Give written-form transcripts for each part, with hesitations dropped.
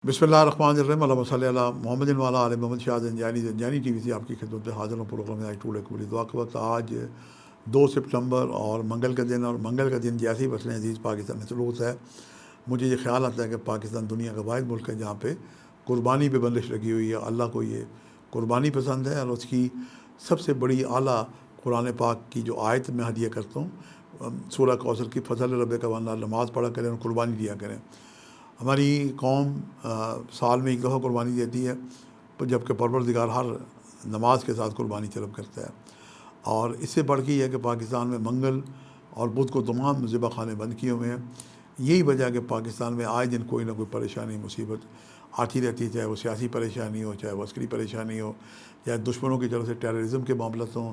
बिस्मिल्लाहिर्रहमानिर्रहीम अल्लाहुम्मा सल्लि अला मोहम्मदिन व अला आलि मोहम्मद। शाह ज़ंजानी टीवी से आपकी खिदमत में हाज़िर हूँ। प्रोग्राम में टूडे कबूली दुआ के वक्त आज 2 सितंबर और मंगल का दिन, और मंगल का दिन जैसे ही वतन अज़ीज़ पाकिस्तान में सलूत है, मुझे ये ख्याल आता है कि पाकिस्तान दुनिया का वाहिद मुल्क है जहाँ पे कुर्बानी पे बंदिश लगी हुई है। अल्लाह को ये कुर्बानी पसंद है, और उसकी सबसे बड़ी आला कुरान पाक की जो आयत मैं हदिया करता हूँ, सूरह कौसर की, फ़ज़ल रब्बिका वन्नास, नमाज़ पढ़ा करें और कुर्बानी दिया करें। हमारी कौम साल में एक दफ़ा कुर्बानी देती है, जबकि परवरदिगार हर नमाज के साथ कुर्बानी तलब करता है। और इससे बढ़ के ये है कि पाकिस्तान में मंगल और बुध को तमाम ज़िबा खाने बंद किए हुए हैं। यही वजह है कि पाकिस्तान में आए दिन कोई ना कोई परेशानी मुसीबत आती रहती है, चाहे वो सियासी परेशानी हो, चाहे वो अस्करी परेशानी हो, चाहे दुश्मनों की तरफ से टेररिज्म के मामलत हों।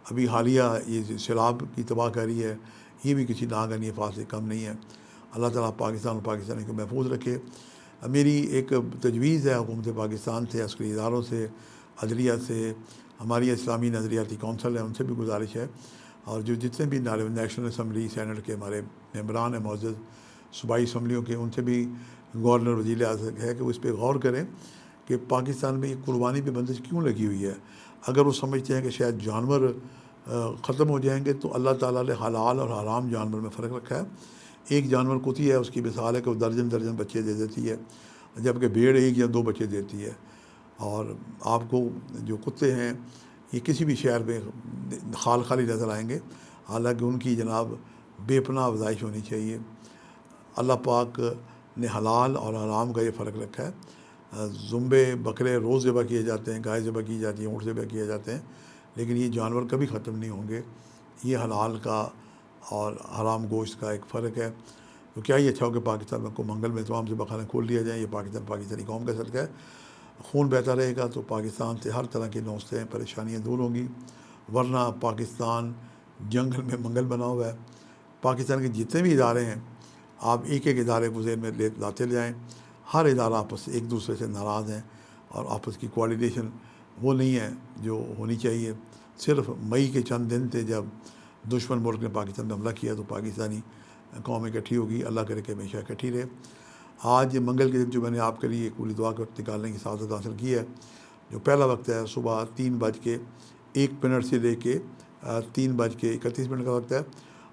अभी हालिया ये सैलाब की तबाहकारी है, ये भी किसी नागहानी आफत से कम नहीं है। अल्लाह ताला पाकिस्तान और पाकिस्तानी को महफूज रखे। मेरी एक तजवीज़ है हुकूमत पाकिस्तान से, अस्करी इदारों से, अदलिया से, हमारी इस्लामी नज़रियाती कौंसल है, उनसे भी गुजारिश है, और जो जितने भी नेशनल असम्बली सेनेट के हमारे मेम्बरान हैं मौजूद, सूबाई असम्बलियों के, उनसे भी गवर्नर वज़ीर आज़म है कि वो इस पर गौर करें कि पाकिस्तान में ये कुर्बानी पे बंदिश क्यों लगी हुई है। अगर वो समझते हैं कि शायद जानवर ख़त्म हो जाएंगे, तो अल्लाह ताला ने हलाल और हराम जानवर में फ़र्क रखा है। एक जानवर कुत्ती है, उसकी मिसाल है कि वो दर्जन दर्जन बच्चे दे देती है, जबकि भेड़ 1 या 2 बच्चे देती है। और आपको जो कुत्ते हैं ये किसी भी शहर में खाली नज़र आएंगे, हालांकि उनकी जनाब बेपनाह अफज़ाइश होनी चाहिए। अल्लाह पाक ने हलाल और हराम का ये फ़र्क रखा है। ज़ुम्बे बकरे रोज़ ज़िबा किए जाते हैं, गाय ज़िबा की जाती है, ऊँट ज़िबा किए जाते हैं, लेकिन ये जानवर कभी ख़त्म नहीं होंगे। ये हलाल का और हराम गोश्त का एक फ़र्क है। तो क्या ही अच्छा हो कि पाकिस्तान में को मंगल में तमाम ज़िबा खाने खोल दिया जाए। ये पाकिस्तानी कौम का सदका है। खून बहता रहेगा तो पाकिस्तान से हर तरह की नौस्तें परेशानियाँ दूर होंगी, वरना पाकिस्तान जंगल में मंगल बना हुआ है। पाकिस्तान के जितने भी इदारे हैं, आप एक एक इदारे को ज़हन में लाते जाएँ। हर इदारा आपस से एक दूसरे से नाराज़ हैं, और आपस की कोऑर्डिनेशन वो नहीं है जो होनी चाहिए। सिर्फ मई के चंद दिन थे जब दुश्मन मुल्क ने पाकिस्तान में हमला किया, तो पाकिस्तानी कौम इकट्ठी होगी। अल्लाह करे कि हमेशा इकट्ठी रहे। आज मंगल के दिन जो मैंने आपके लिए पूरी दुआ का वक्त निकालने की सादत हासिल की है, जो पहला वक्त है सुबह 3:01 से लेके 3:31 का वक्त है,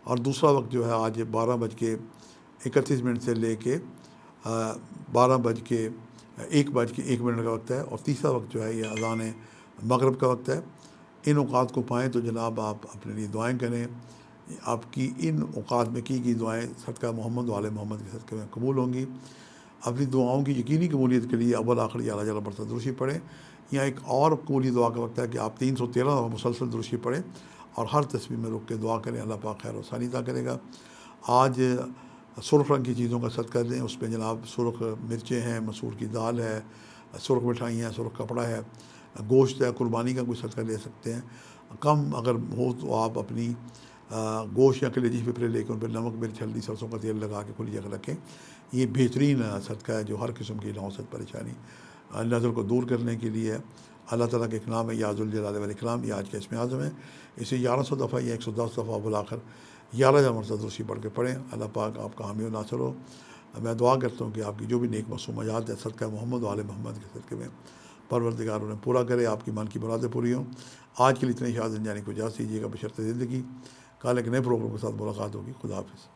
और दूसरा वक्त जो है आज 12:31 से लेके 1:01 का वक्त है, और तीसरा वक्त जो है ये अज़ान मगरिब का वक्त है। इन औक़ात को पाएँ तो जनाब आप अपने लिए दुआएँ करें। आपकी इन औक़ात में की गई दुआएँ सदका मोहम्मद वाले मोहम्मद के सदक़े में कबूल होंगी। अपनी दुआओं की यकीनी कबूलियत के लिए अव्वल आखिर या जला बरसा दुरूशी पढ़ें। यहाँ एक और कबूली दुआ का वक्त है कि आप 313 मुसलसल दुरूशी पढ़ें, और हर तस्वीर में रुक के दुआ करें। अल्लाह पाक खैर आसानी अता करेगा। आज सुर्ख़ रंग की चीज़ों का सदका दें। उसमें जनाब सुर्ख़ मिर्चें हैं, मसूर की दाल है, सुर्ख़ मिठाई है, सुर्ख़ कपड़ा है, गोश्त है, कुर्बानी का कोई सदका ले सकते हैं। कम अगर हो तो आप अपनी गोश्त या कलेजी पिपरे लेकर उन पर नमक, मिर्च, हल्दी, सरसों का तेल लगा के खुली जगह रखें। ये बेहतरीन सदका है जो हर किस्म की नौसत परेशानी नज़र को दूर करने के लिए है। अल्लाह ताला के एक नाम है या ज़ुल जलाल वल इकराम। ये आज का इसमें आज़म है। इसे 1100 दफ़ा या 110 दफ़ा अव्वल आखिर 11,000 मरतबा दुरूशी पढ़ के पढ़ें। अल्लाह पाक आपका हामी व नासिर हो। मैं दुआ करता हूँ कि आपकी जो भी नेक मसूमात है सदका मोहम्मद वाले मोहम्मद के सदक़े में परवरदिगार उन्हें पूरा करे, आपकी मन की मुरादें पूरी हों। आज के लिए इतने शाह ज़ंजानी को इजाज़त दीजिएगा बशर्ते ज़िंदगी। कल एक नए प्रोग्राम के साथ मुलाकात होगी। खुदा हाफ़िज़।